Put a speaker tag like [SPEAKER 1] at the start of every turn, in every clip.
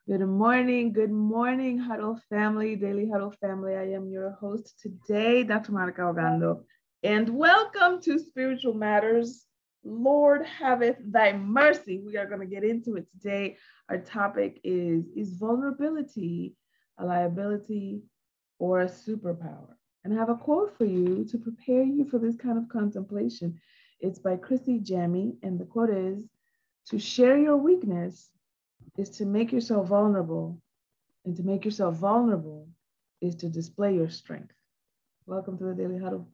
[SPEAKER 1] Good morning, Huddle family, Daily Huddle family. I am your host today, Dr. Monikah Ogando, and welcome to Spiritual Matters. Lord haveth thy mercy. We are going to get into it today. Our topic is vulnerability a liability or a superpower? And I have a quote for you to prepare you for this kind of contemplation. It's by Chrissy Jammy, and the quote is, "To share your weakness is to make yourself vulnerable, and to make yourself vulnerable is to display your strength." Welcome to the Daily Huddle.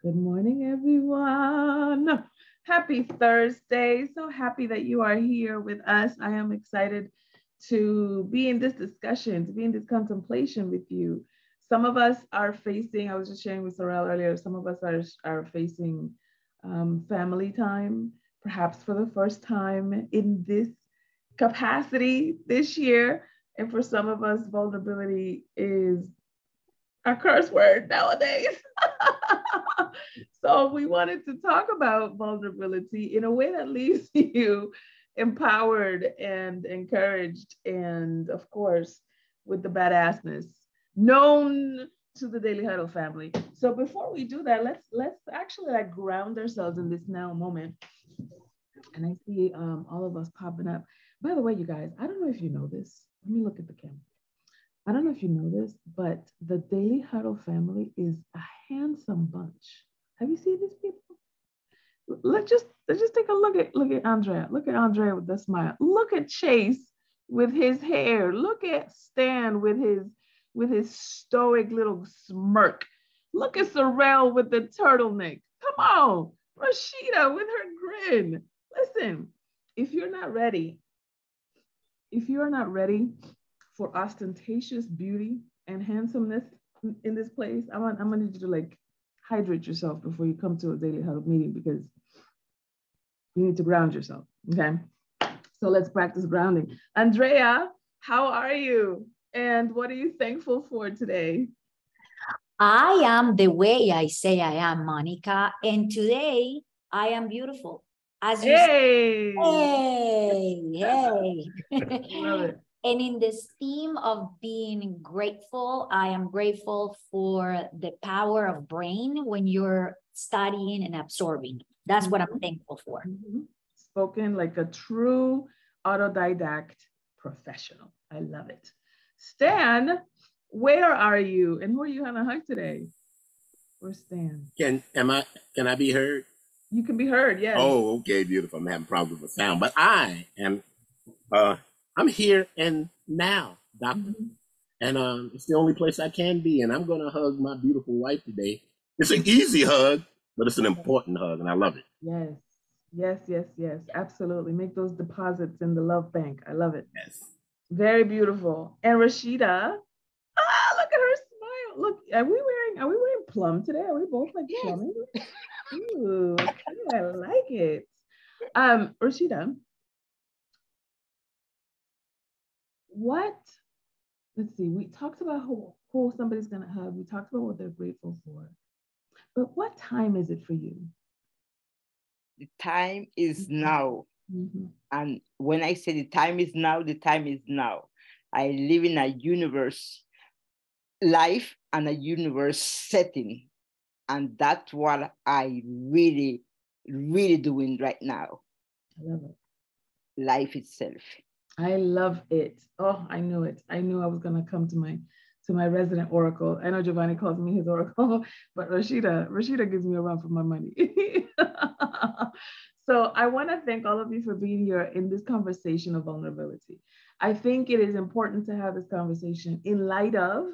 [SPEAKER 1] Good morning, everyone. Happy Thursday. So happy that you are here with us. I am excited to be in this discussion, to be in this contemplation with you. Some of us are facing, I was just sharing with Sorrel earlier, some of us are facing family time, perhaps for the first time in this capacity this year. And for some of us, vulnerability is a curse word nowadays. So we wanted to talk about vulnerability in a way that leaves you empowered and encouraged, and of course, with the badassness known to the Daily Huddle family. So before we do that, let's actually like ground ourselves in this now moment. And I see all of us popping up. By the way, you guys, I don't know if you know this. Let me look at the camera. I don't know if you know this, but the Daily Huddle family is a handsome bunch. Have you seen these people? Let's just take a look at Andrea. Look at Andrea with the smile. Look at Chase with his hair. Look at Stan with his stoic little smirk. Look at Sorrel with the turtleneck. Come on, Rashida with her grin. Listen, if you're not ready for ostentatious beauty and handsomeness in this place, I'm gonna need you to like hydrate yourself before you come to a Daily Huddle meeting, because you need to ground yourself. Okay, so let's practice grounding. Andrea, how are you? And what are you thankful for today?
[SPEAKER 2] I am the way I say I am, Monica, and today I am beautiful. As you
[SPEAKER 1] Hey,
[SPEAKER 2] hey.
[SPEAKER 1] Love it.
[SPEAKER 2] And in this theme of being grateful, I am grateful for the power of brain when you're studying and absorbing. That's what I'm thankful for.
[SPEAKER 1] Spoken like a true autodidact professional. I love it. Stan, where are you? And who are you going to hug today? Where's Stan?
[SPEAKER 3] Can I be heard?
[SPEAKER 1] You can be heard, yes.
[SPEAKER 3] Oh, okay, beautiful. I'm having problems with sound, but I am I'm here and now, doctor. And it's the only place I can be, and I'm gonna hug my beautiful wife today. It's an easy hug, but it's an important hug, and I love it.
[SPEAKER 1] Yes, absolutely. Make those deposits in the love bank. I love it.
[SPEAKER 3] Yes.
[SPEAKER 1] Very beautiful. And Rashida, look at her smile. Look, are we wearing plum today? Are we both like plumbing? Ooh, okay, I like it. Rashida, let's see, we talked about who somebody's gonna hug. We talked about what they're grateful for. But what time is it for you?
[SPEAKER 4] The time is now. And when I say the time is now, the time is now. I live in a universe life and a universe setting. And that's what I really, really doing right now.
[SPEAKER 1] I love it.
[SPEAKER 4] Life itself.
[SPEAKER 1] I love it. Oh, I knew it. I knew I was gonna come to my resident oracle. I know Giovanni calls me his oracle, but Rashida gives me a run for my money. So I want to thank all of you for being here in this conversation of vulnerability. I think it is important to have this conversation in light of,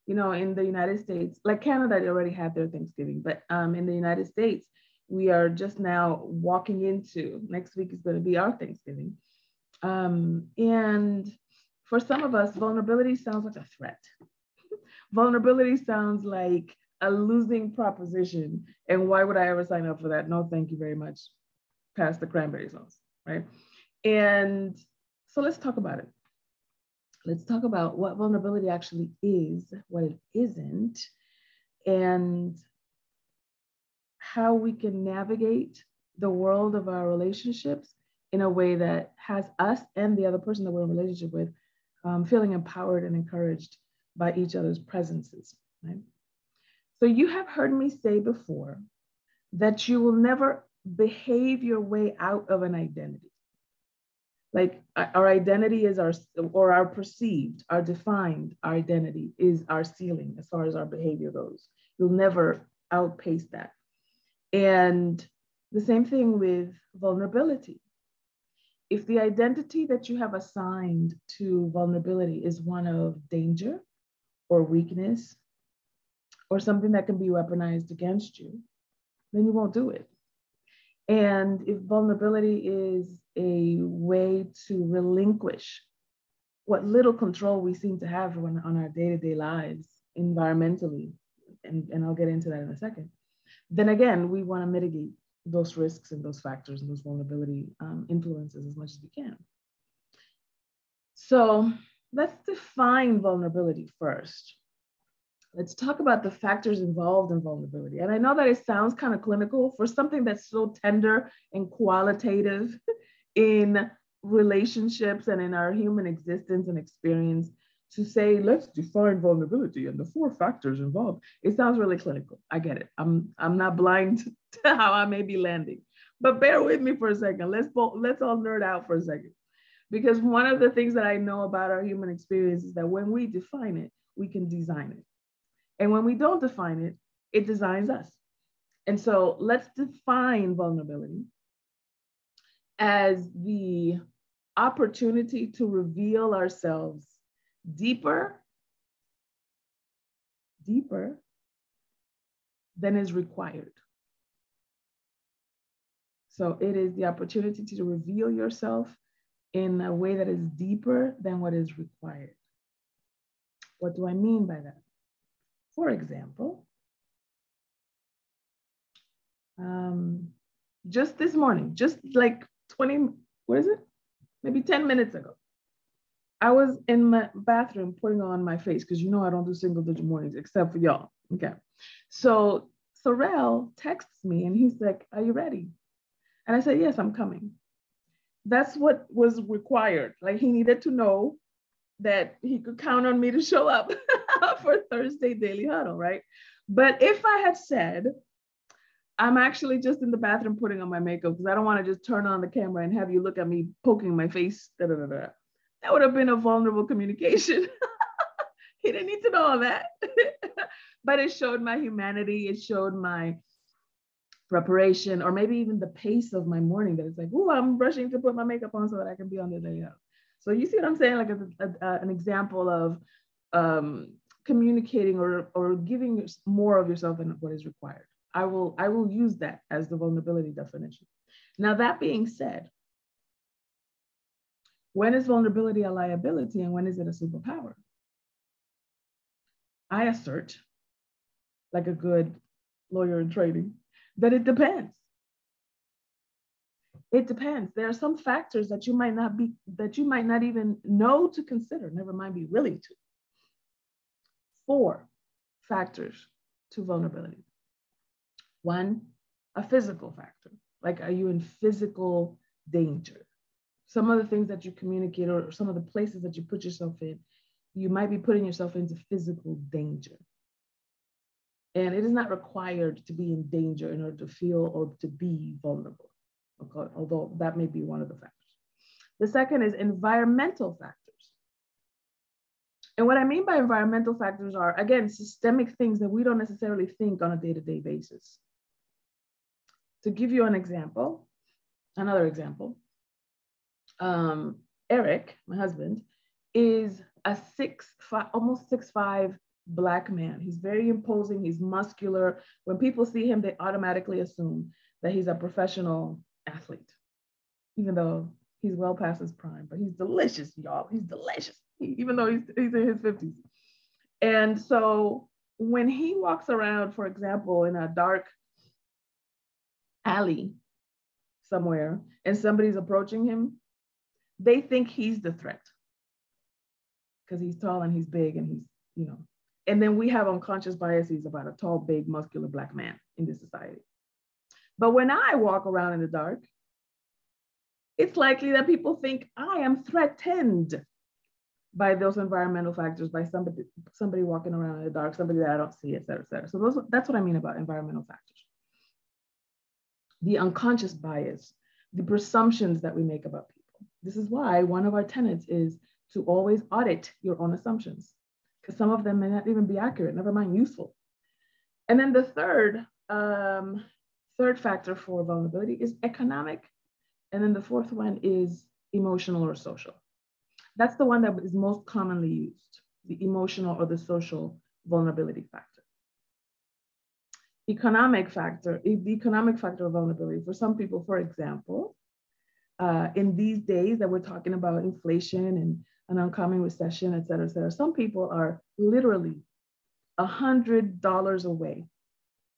[SPEAKER 1] in the United States, like Canada, they already had their Thanksgiving, but in the United States, We are just now walking into, next week is going to be our Thanksgiving. And for some of us, vulnerability sounds like a threat. Vulnerability sounds like a losing proposition. And why would I ever sign up for that? No, thank you very much. Pass the cranberry sauce, right? And so let's talk about it. Let's talk about what vulnerability actually is, what it isn't, and how we can navigate the world of our relationships in a way that has us and the other person that we're in a relationship with feeling empowered and encouraged by each other's presences, right? So you have heard me say before that you will never behave your way out of an identity. Like our identity is our perceived, our defined, our identity is our ceiling as far as our behavior goes. You'll never outpace that. And the same thing with vulnerability. If the identity that you have assigned to vulnerability is one of danger or weakness or something that can be weaponized against you, then you won't do it. And if vulnerability is a way to relinquish what little control we seem to have on our day-to-day lives environmentally, and I'll get into that in a second, then again, we want to mitigate those risks and those factors and those vulnerability influences as much as we can. So let's define vulnerability first. Let's talk about the factors involved in vulnerability. And I know that it sounds kind of clinical for something that's so tender and qualitative in relationships and in our human existence and experience. To say, let's define vulnerability and the 4 factors involved. It sounds really clinical. I get it. I'm not blind to how I may be landing, but bear with me for a second. Let's all nerd out for a second. Because one of the things that I know about our human experience is that when we define it, we can design it. And when we don't define it, it designs us. And so let's define vulnerability as the opportunity to reveal ourselves deeper than is required. So it is the opportunity to reveal yourself in a way that is deeper than what is required. What do I mean by that? For example, just this morning, just like 10 minutes ago, I was in my bathroom putting on my face because you know I don't do single digit mornings except for y'all. Okay. So Sorrel texts me and he's like, "Are you ready?" And I said, "Yes, I'm coming." That's what was required. Like he needed to know that he could count on me to show up for Thursday Daily Huddle, right? But if I had said, I'm actually just in the bathroom putting on my makeup because I don't want to just turn on the camera and have you look at me poking my face, that would have been a vulnerable communication. He didn't need to know all that. But it showed my humanity. It showed my preparation, or maybe even the pace of my morning, that it's like, oh, I'm rushing to put my makeup on so that I can be on the day out. So you see what I'm saying? Like an example of communicating or giving more of yourself than what is required. I will use that as the vulnerability definition. Now, that being said, when is vulnerability a liability and when is it a superpower? I assert, like a good lawyer in training, that it depends. It depends. There are some factors that you might not even know to consider, never mind be willing to. 4 factors to vulnerability. 1, a physical factor. Like, are you in physical danger? Some of the things that you communicate or some of the places that you put yourself in, you might be putting yourself into physical danger. And it is not required to be in danger in order to feel or to be vulnerable, okay? Although that may be one of the factors. The second is environmental factors. And what I mean by environmental factors are, again, systemic things that we don't necessarily think on a day-to-day basis. To give you an example, another example, Eric, my husband, is a almost 6'5" Black man. He's very imposing, he's muscular. When people see him, they automatically assume that he's a professional athlete, even though he's well past his prime, but he's delicious, y'all. He's delicious, even though he's in his 50s. And so when he walks around, for example, in a dark alley somewhere and somebody's approaching him, they think he's the threat because he's tall and he's big and he's, you know, and then we have unconscious biases about a tall, big, muscular Black man in this society. But when I walk around in the dark, it's likely that people think I am threatened by those environmental factors, by somebody walking around in the dark, somebody that I don't see, et cetera, et cetera. So that's what I mean about environmental factors. The unconscious bias, the presumptions that we make about people. This is why one of our tenets is to always audit your own assumptions, because some of them may not even be accurate, never mind useful. And then the third factor for vulnerability is economic. And then the fourth one is emotional or social. That's the one that is most commonly used, the emotional or the social vulnerability factor. The economic factor of vulnerability for some people, for example, in these days that we're talking about inflation and an oncoming recession, et cetera, some people are literally $100 away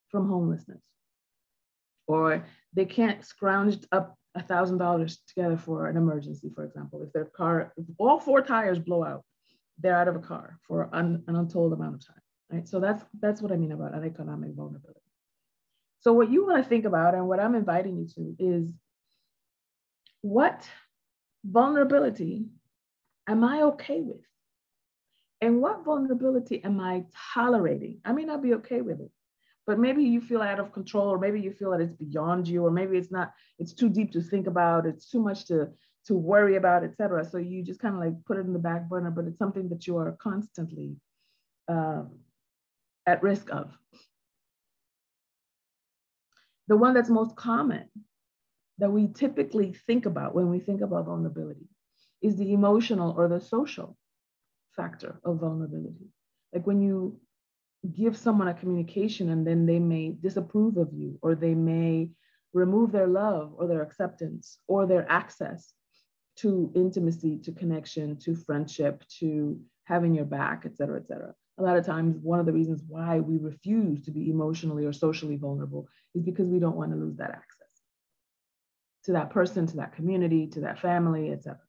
[SPEAKER 1] from homelessness, or they can't scrounge up $1,000 together for an emergency, for example. If all four tires blow out, they're out of a car for an untold amount of time, right? So that's what I mean about an economic vulnerability. So what you want to think about, and what I'm inviting you to, is what vulnerability am I okay with? And what vulnerability am I tolerating? I may not be okay with it, but maybe you feel out of control, or maybe you feel that it's beyond you, or maybe it's too deep to think about, it's too much to worry about, et cetera. So you just kind of like put it in the back burner, but it's something that you are constantly at risk of. The one that's most common that we typically think about when we think about vulnerability is the emotional or the social factor of vulnerability. Like when you give someone a communication and then they may disapprove of you, or they may remove their love or their acceptance or their access to intimacy, to connection, to friendship, to having your back, et cetera, et cetera. A lot of times, one of the reasons why we refuse to be emotionally or socially vulnerable is because we don't want to lose that access to that person, to that community, to that family, et cetera.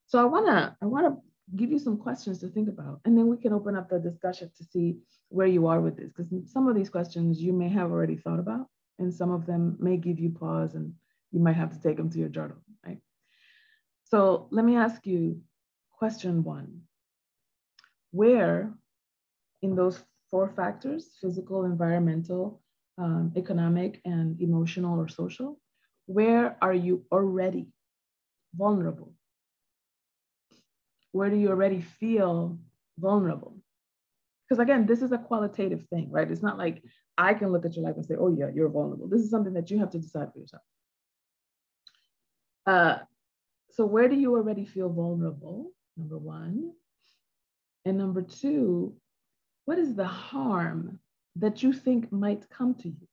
[SPEAKER 1] So I wanna give you some questions to think about, and then we can open up the discussion to see where you are with this, because some of these questions you may have already thought about, and some of them may give you pause, and you might have to take them to your journal, right? So let me ask you question one. Where in those four factors, physical, environmental, economic, and emotional or social, where are you already vulnerable? Where do you already feel vulnerable? Because again, this is a qualitative thing, right? It's not like I can look at your life and say, oh yeah, you're vulnerable. This is something that you have to decide for yourself. So where do you already feel vulnerable? Number one. And number two, what is the harm that you think might come to you?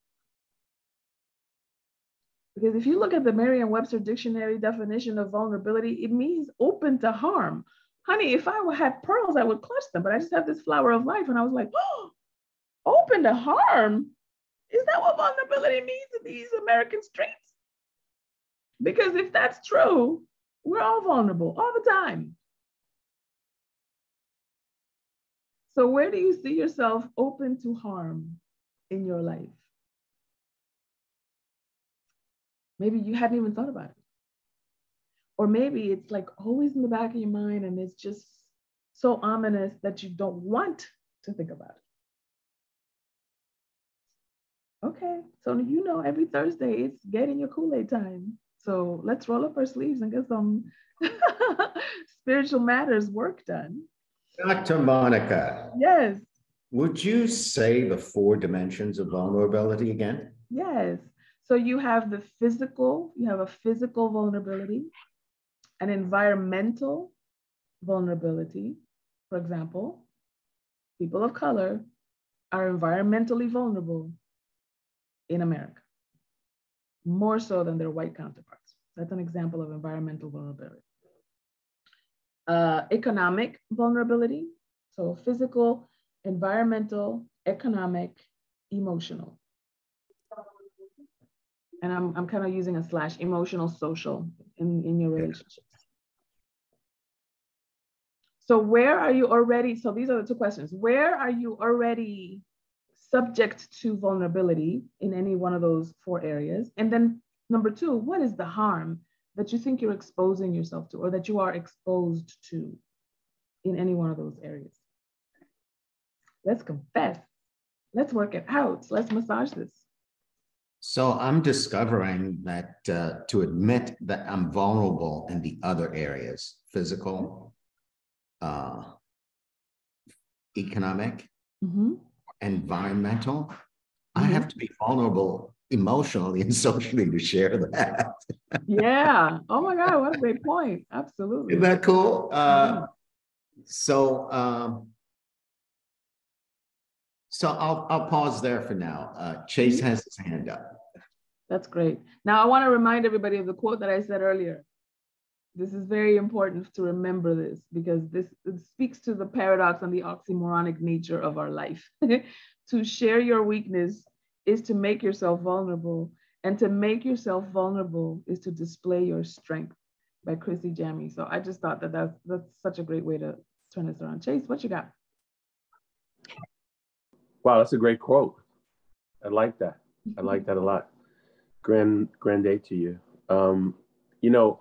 [SPEAKER 1] Because if you look at the Merriam-Webster dictionary definition of vulnerability, it means open to harm. Honey, if I had pearls, I would clutch them, but I just have this flower of life. And I was like, oh, open to harm? Is that what vulnerability means in these American streets? Because if that's true, we're all vulnerable all the time. So where do you see yourself open to harm in your life? Maybe you hadn't even thought about it. Or maybe it's like always in the back of your mind and it's just so ominous that you don't want to think about it. Okay, so you know every Thursday it's getting your Kool-Aid time. So let's roll up our sleeves and get some spiritual matters work done.
[SPEAKER 5] Dr. Monikah.
[SPEAKER 1] Yes.
[SPEAKER 5] Would you say the four dimensions of vulnerability again?
[SPEAKER 1] Yes. So you have the physical, you have a physical vulnerability, an environmental vulnerability. For example, people of color are environmentally vulnerable in America, more so than their white counterparts. That's an example of environmental vulnerability. Economic vulnerability, so physical, environmental, economic, emotional. And I'm kind of using a slash, emotional, social in your relationships. So where are you already, so these are the two questions. Where are you already subject to vulnerability in any one of those 4 areas? And then number 2, what is the harm that you think you're exposing yourself to or that you are exposed to in any one of those areas? Let's confess. Let's work it out. Let's massage this.
[SPEAKER 5] So I'm discovering that to admit that I'm vulnerable in the other areas, physical, economic, environmental, I have to be vulnerable emotionally and socially to share that.
[SPEAKER 1] Yeah. Oh my God, what a great point. Absolutely.
[SPEAKER 5] Isn't that cool? So I'll pause there for now. Chase has his hand up.
[SPEAKER 1] That's great. Now I want to remind everybody of the quote that I said earlier. This is very important to remember this because it speaks to the paradox and the oxymoronic nature of our life. To share your weakness is to make yourself vulnerable, and to make yourself vulnerable is to display your strength, by Chrissy Jammy. So I just thought that that's such a great way to turn this around. Chase, what you got?
[SPEAKER 6] Wow, that's a great quote. I like that. I like that a lot. Grand day to you. You know,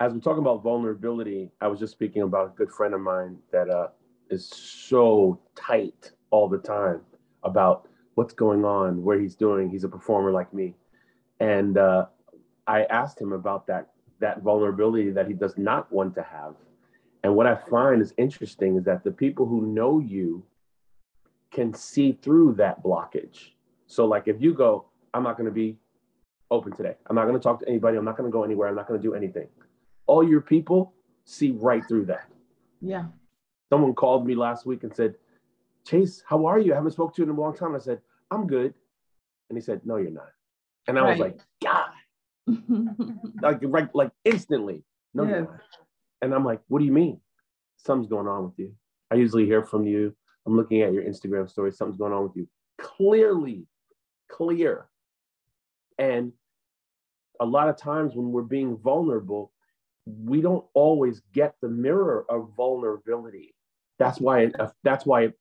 [SPEAKER 6] as we're talking about vulnerability, I was just speaking about a good friend of mine that is so tight all the time about what's going on, where he's doing. He's a performer like me. And I asked him about that vulnerability that he does not want to have. And what I find is interesting is that the people who know you can see through that blockage. So like if you go, I'm not going to be open today. I'm not going to talk to anybody. I'm not going to go anywhere. I'm not going to do anything. All your people see right through that.
[SPEAKER 1] Yeah. Someone
[SPEAKER 6] called me last week and said, Chase, how are you? I haven't spoken to you in a long time. I said, I'm good. And he said, no, you're not. And I was like, God, like instantly. No, you're not. And I'm like, what do you mean? Something's going on with you. I usually hear from you. I'm looking at your Instagram story. Something's going on with you. Clear. And a lot of times when we're being vulnerable, we don't always get the mirror of vulnerability. That's why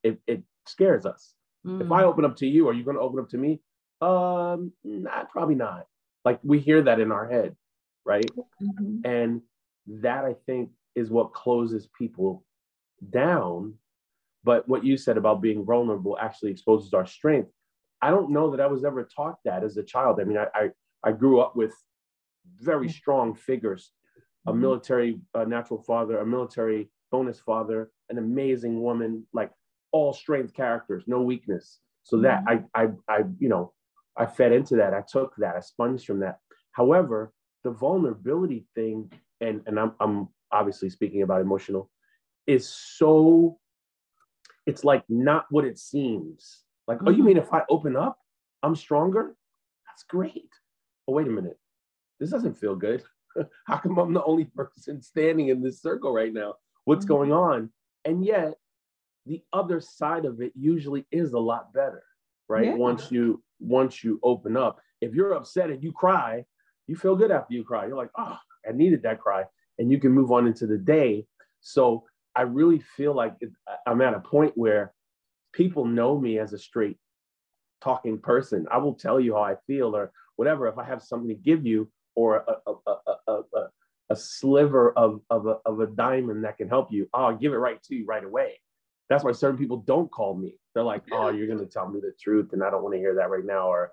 [SPEAKER 6] it scares us. If I open up to you, are you going to open up to me? Probably not. Like we hear that in our head, right? And that I think is what closes people down. But what you said about being vulnerable actually exposes our strength. I don't know that I was ever taught that as a child. I mean, I grew up with very strong figures, a military natural father, a military bonus father, an amazing woman, like all strength characters, no weakness. So that I fed into that. I took that. I sponged from that. However, the vulnerability thing, and I'm obviously speaking about emotional, is so, it's like not what it seems. Like, oh, you mean if I open up, I'm stronger? That's great. Oh, wait a minute. This doesn't feel good. How come I'm the only person standing in this circle right now? What's going on? And yet, the other side of it usually is a lot better, right? Yeah. Once you open up. If you're upset and you cry, you feel good after you cry. You're like, oh, I needed that cry. And you can move on into the day. So I really feel like I'm at a point where people know me as a straight talking person. I will tell you how I feel or whatever. If I have something to give you or a sliver of a diamond that can help you, I'll give it right to you right away. That's why certain people don't call me. They're like, oh, you're going to tell me the truth and I don't want to hear that right now. Or,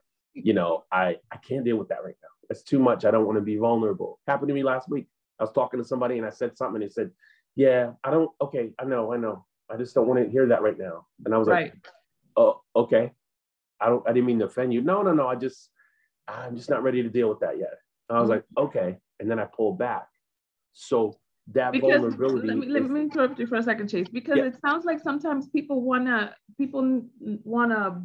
[SPEAKER 6] I can't deal with that right now. It's too much. I don't want to be vulnerable. Happened to me last week. I was talking to somebody and I said something and they said, yeah, I know. I just don't want to hear that right now. And I was like, oh, okay. I didn't mean to offend you. No. I'm just not ready to deal with that yet. And I was like, okay. And then I pulled back. So that vulnerability.
[SPEAKER 1] Let me interrupt you for a second, Chase, because it sounds like sometimes people wanna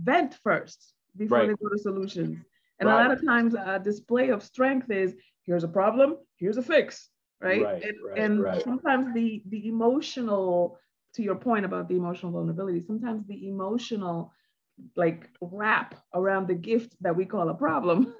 [SPEAKER 1] vent first. before they go to solutions. And a lot of times a display of strength is, here's a problem, here's a fix, right? And sometimes the emotional, to your point about the emotional vulnerability, sometimes the emotional like wrap around the gift that we call a problem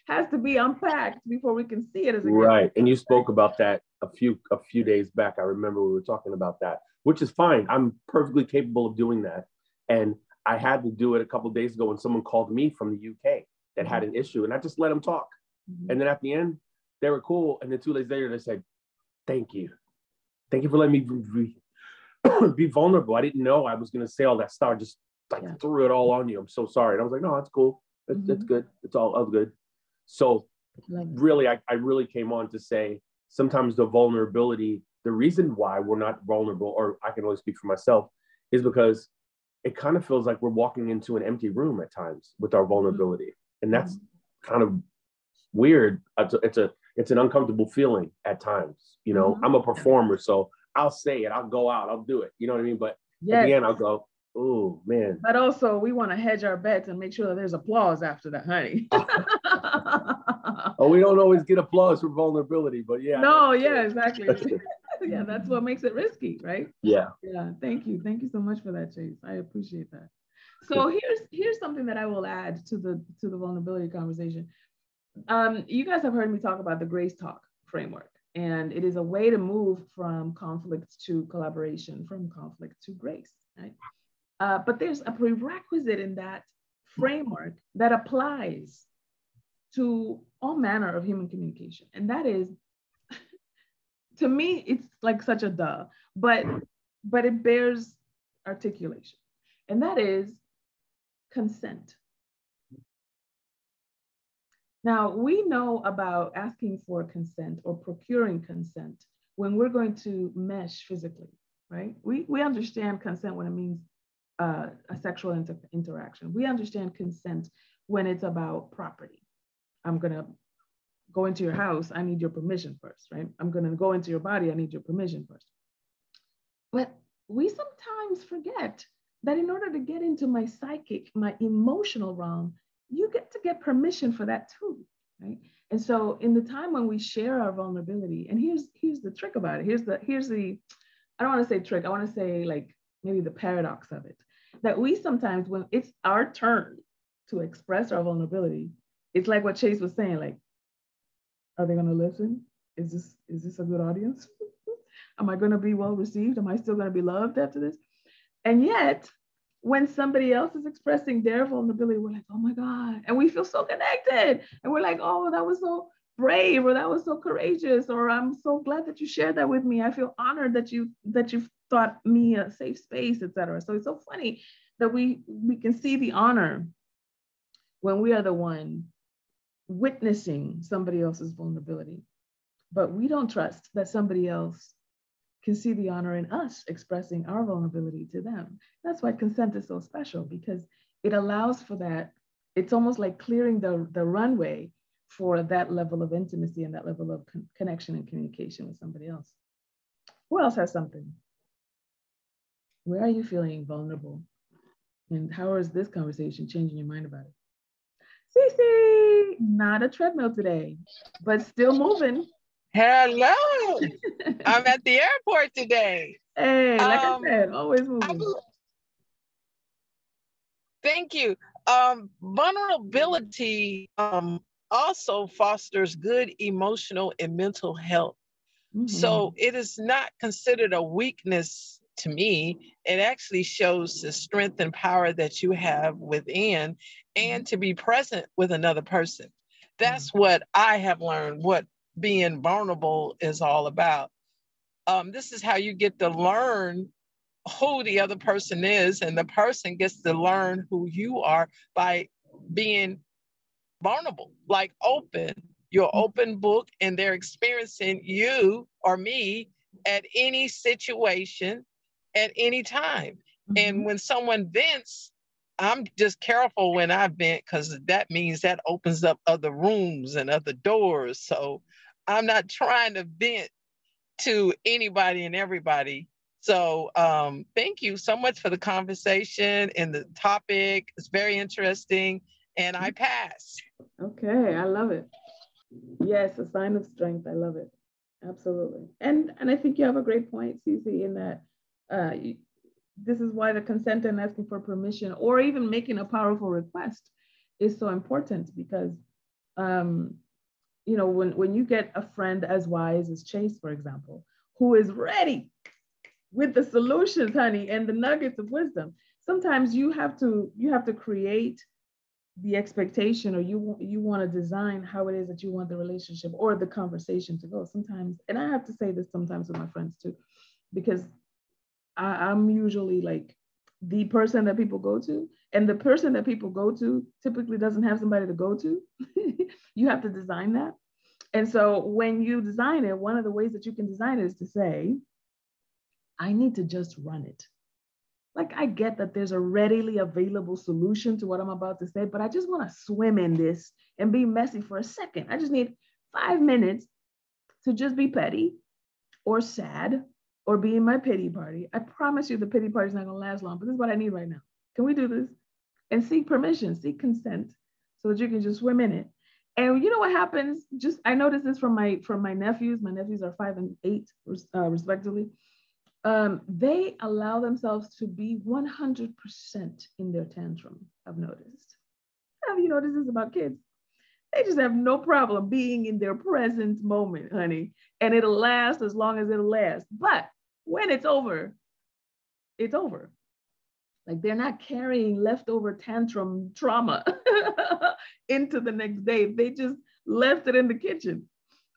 [SPEAKER 1] has to be unpacked before we can see it as a gift.
[SPEAKER 6] And you spoke about that a few days back. I remember we were talking about that, which is fine. I'm perfectly capable of doing that. And I had to do it a couple of days ago when someone called me from the UK that had an issue, and I just let them talk. And then at the end, they were cool. And then 2 days later, they said, thank you for letting me be vulnerable. I didn't know I was going to say all that stuff. I just threw it all on you. I'm so sorry. And I was like, no, that's cool. That's good. It's all good. So really, I really came on to say sometimes the vulnerability, the reason why we're not vulnerable, or I can only speak for myself, is because it kind of feels like we're walking into an empty room at times with our vulnerability. And that's kind of weird. It's an uncomfortable feeling at times. You know, I'm a performer, so I'll say it, I'll go out, I'll do it. You know what I mean? But at the end, I'll go, oh man.
[SPEAKER 1] But also we want to hedge our bets and make sure that there's applause after that, honey.
[SPEAKER 6] Oh, we don't always get applause for vulnerability, but yeah.
[SPEAKER 1] No, exactly. Yeah, that's what makes it risky, right?
[SPEAKER 6] Yeah.
[SPEAKER 1] Thank you so much for that, Chase. I appreciate that. So here's something that I will add to the vulnerability conversation. You guys have heard me talk about the Grace Talk framework, and it is a way to move from conflict to collaboration, from conflict to grace, right? But there's a prerequisite in that framework that applies to all manner of human communication, and that is, to me, it's like such a duh, but it bears articulation, and that is consent. Now, we know about asking for consent or procuring consent when we're going to mesh physically, right? We understand consent when it means a sexual interaction. We understand consent when it's about property. I'm going to go into your house, I need your permission first, right? I'm going to go into your body, I need your permission first. But we sometimes forget that in order to get into my psychic, my emotional realm, you get to get permission for that too, right? And so in the time when we share our vulnerability, and here's the trick about it. Here's the, I don't want to say trick, I want to say like maybe the paradox of it, that we sometimes, when it's our turn to express our vulnerability, it's like what Chase was saying, like, are they going to listen? Is this a good audience? Am I going to be well received? Am I still going to be loved after this? And yet, when somebody else is expressing their vulnerability, we're like, oh my God. And we feel so connected. And we're like, oh, that was so brave, or that was so courageous, or I'm so glad that you shared that with me. I feel honored that you thought me a safe space, etc. So it's so funny that we can see the honor when we are the one witnessing somebody else's vulnerability, but we don't trust that somebody else can see the honor in us expressing our vulnerability to them. That's why consent is so special, because it allows for that. It's almost like clearing the runway for that level of intimacy and that level of connection and communication with somebody else. Who else has something? Where are you feeling vulnerable? And how is this conversation changing your mind about it? Cece, not a treadmill today, but still moving.
[SPEAKER 7] Hello. I'm at the airport today.
[SPEAKER 1] Hey, like I said, always moving.
[SPEAKER 7] Thank you. Vulnerability also fosters good emotional and mental health. Mm-hmm. So it is not considered a weakness to me. It actually shows the strength and power that you have within, and to be present with another person. That's what I have learned, what being vulnerable is all about. This is how you get to learn who the other person is, and the person gets to learn who you are by being vulnerable, like open. You're open book, and they're experiencing you or me at any situation, at any time. Mm-hmm. And when someone vents, I'm just careful when I vent, because that means that opens up other rooms and other doors. So I'm not trying to vent to anybody and everybody. So thank you so much for the conversation and the topic. It's very interesting. And I pass.
[SPEAKER 1] Okay, I love it. Yes, a sign of strength. I love it. Absolutely. And I think you have a great point, Cece, in that this is why the consent and asking for permission or even making a powerful request is so important because, you know, when you get a friend as wise as Chase, for example, who is ready with the solutions, honey, and the nuggets of wisdom, sometimes you have to create the expectation, or you want to design how it is that you want the relationship or the conversation to go sometimes. And I have to say this sometimes with my friends too, because I'm usually like the person that people go to, and the person that people go to typically doesn't have somebody to go to. You have to design that. And so when you design it, one of the ways that you can design it is to say, I need to just run it. Like, I get that there's a readily available solution to what I'm about to say, but I just want to swim in this and be messy for a second. I just need 5 minutes to just be petty or sad or be in my pity party. I promise you the pity party is not going to last long, but this is what I need right now. Can we do this? And seek permission, seek consent so that you can just swim in it. And you know what happens? I noticed this from my nephews. My nephews are 5 and 8 respectively. They allow themselves to be 100% in their tantrum, I've noticed. Have you noticed this about kids? They just have no problem being in their present moment, honey. And it'll last as long as it'll last. But when it's over, it's over. Like, they're not carrying leftover tantrum trauma into the next day. They just left it in the kitchen,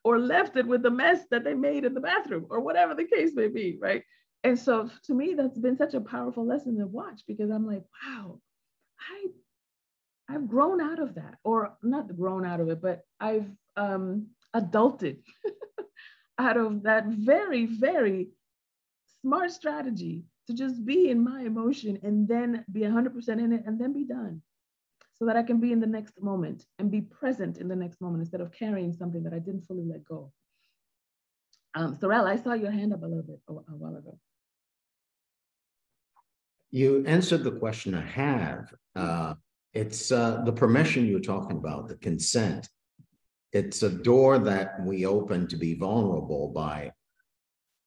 [SPEAKER 1] or left it with the mess that they made in the bathroom, or whatever the case may be, right? And so to me, that's been such a powerful lesson to watch, because I'm like, wow, I've grown out of that, or not grown out of it, but I've adulted out of that very, very smart strategy to just be in my emotion and then be 100% in it and then be done, so that I can be in the next moment and be present in the next moment instead of carrying something that I didn't fully let go. Sorrel, I saw your hand up a little bit a while ago.
[SPEAKER 5] You answered the question I have. It's the permission you're talking about, the consent. It's a door that we open to be vulnerable by,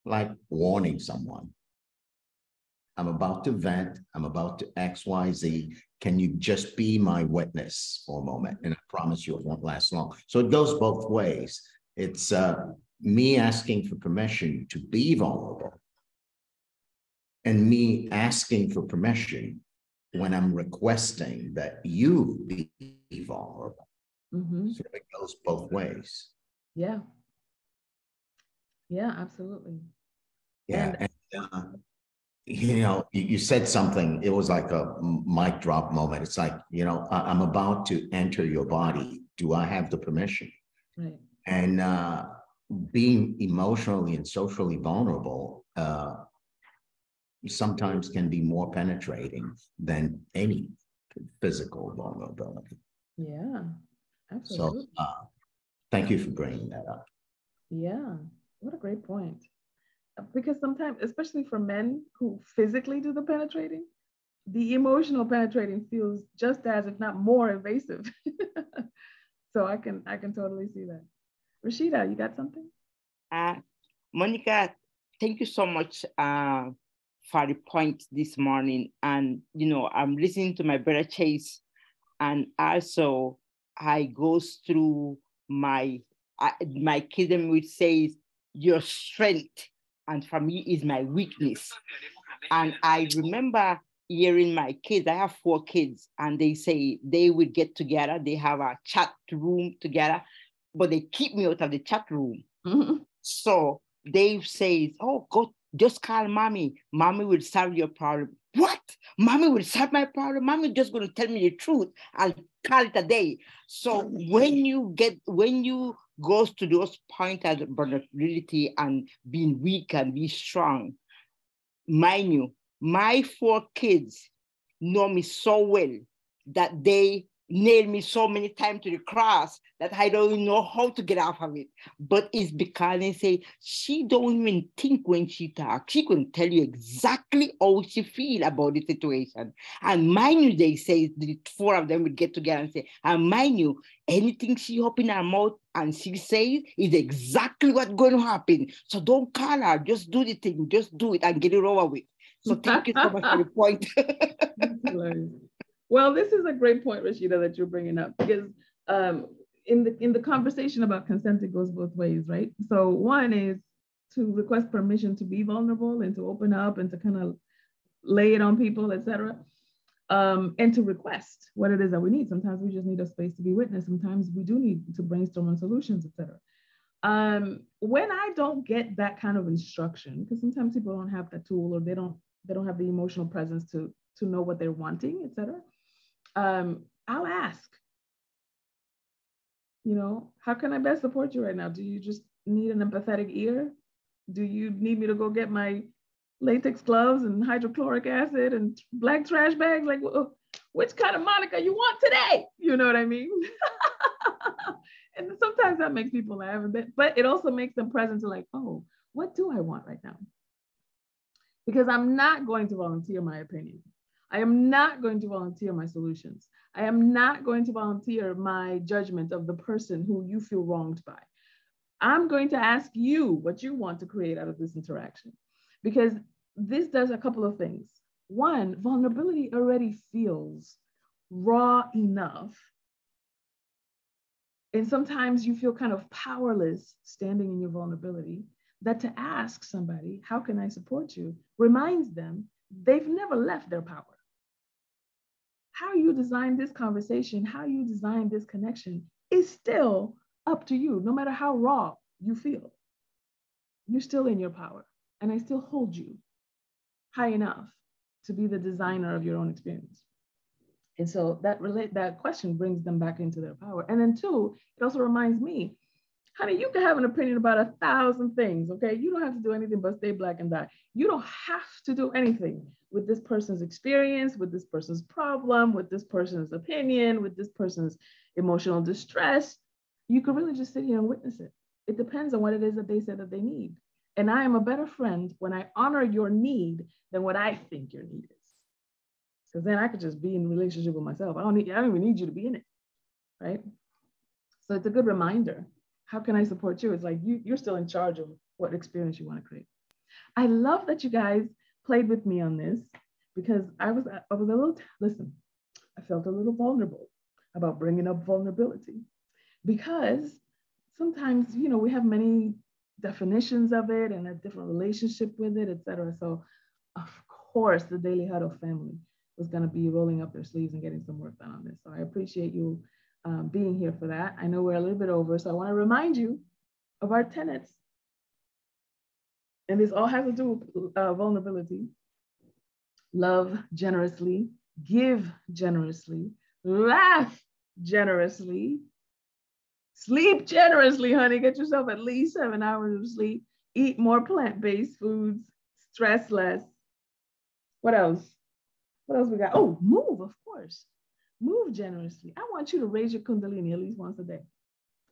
[SPEAKER 5] like, warning someone. I'm about to vent. I'm about to X, Y, Z. Can you just be my witness for a moment? And I promise you it won't last long. So it goes both ways. It's me asking for permission to be vulnerable, and me asking for permission when I'm requesting that you be vulnerable. Mm-hmm. So it goes both ways.
[SPEAKER 1] Yeah. Yeah, absolutely.
[SPEAKER 5] Yeah. And you know, you said something, it was like a mic drop moment. It's like, you know, I'm about to enter your body. Do I have the permission?
[SPEAKER 1] Right.
[SPEAKER 5] And being emotionally and socially vulnerable sometimes can be more penetrating than any physical vulnerability.
[SPEAKER 1] Yeah, absolutely.
[SPEAKER 5] So thank you for bringing that up.
[SPEAKER 1] Yeah, what a great point. Because sometimes, especially for men who physically do the penetrating, the emotional penetrating feels just as, if not more, invasive. So I can totally see that. Rashida, you got something?
[SPEAKER 4] Monikah, thank you so much for the point this morning. And, you know, I'm listening to my brother Chase, and also I goes through my kingdom, which says your strength, and for me is my weakness. And I remember hearing my kids, I have 4 kids, and they say they would get together, they have a chat room together, but they keep me out of the chat room. Mm-hmm. So Dave says, oh, go, just call mommy. Mommy will solve your problem. What? Mommy will solve my problem? Mommy just going to tell me the truth and call it a day. So when you goes to those points of vulnerability and being weak and be strong, mind you, my 4 kids know me so well that they nailed me so many times to the cross that I don't even know how to get off of it. But it's because they say she don't even think when she talks. She can tell you exactly how she feel about the situation. And mind you, they say the four of them would get together and say, and mind you, anything she open her mouth and she says is exactly what's going to happen. So don't call her, just do the thing, just do it and get it over with. So thank you so much for the point.
[SPEAKER 1] Well, this is a great point, Rashida, that you're bringing up, because in the conversation about consent, it goes both ways, right? So one is to request permission to be vulnerable and to open up and to kind of lay it on people, etc. And to request what it is that we need. Sometimes we just need a space to be witnessed. Sometimes we do need to brainstorm on solutions, etc. When I don't get that kind of instruction, because sometimes people don't have that tool, or they don't have the emotional presence to know what they're wanting, etc. I'll ask, how can I best support you right now? Do you just need an empathetic ear? Do you need me to go get my latex gloves and hydrochloric acid and black trash bags? Like, which kind of Monikah you want today? You know what I mean? And sometimes that makes people laugh a bit, but it also makes them present to like, oh, what do I want right now? Because I'm not going to volunteer my opinion. I am not going to volunteer my solutions. I am not going to volunteer my judgment of the person who you feel wronged by. I'm going to ask you what you want to create out of this interaction, because this does a couple of things. One, vulnerability already feels raw enough. And sometimes you feel kind of powerless standing in your vulnerability, that to ask somebody, how can I support you, reminds them they've never left their power. How you design this conversation, how you design this connection is still up to you. No matter how raw you feel, you're still in your power. And I still hold you high enough to be the designer of your own experience. And so that question brings them back into their power. And then two, it also reminds me, honey, you can have an opinion about 1,000 things, okay? You don't have to do anything but stay black and die. You don't have to do anything with this person's experience, with this person's problem, with this person's opinion, with this person's emotional distress. You can really just sit here and witness it. It depends on what it is that they said that they need. And I am a better friend when I honor your need than what I think your need is. Because then I could just be in a relationship with myself. I don't even need you to be in it, right? So it's a good reminder. How can I support you? It's like you're still in charge of what experience you want to create. I love that you guys played with me on this, because I was a little, listen, I felt a little vulnerable about bringing up vulnerability, because sometimes, we have many definitions of it and a different relationship with it, etc. So of course, the Daily Huddle family was going to be rolling up their sleeves and getting some work done on this. So I appreciate you being here for that. I know we're a little bit over, so I want to remind you of our tenets. And this all has to do with vulnerability. Love generously, give generously, laugh generously, sleep generously, honey. Get yourself at least 7 hours of sleep. Eat more plant-based foods, stress less. What else? What else we got? Oh, move, of course. Move generously. I want you to raise your Kundalini at least once a day.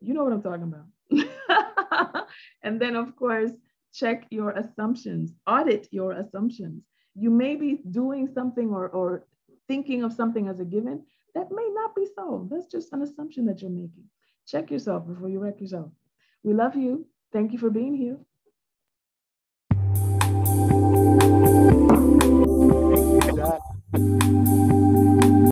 [SPEAKER 1] You know what I'm talking about. And then, of course, check your assumptions. Audit your assumptions. You may be doing something or thinking of something as a given that may not be so. That's just an assumption that you're making. Check yourself before you wreck yourself. We love you. Thank you for being here.
[SPEAKER 6] Thank you, Doc.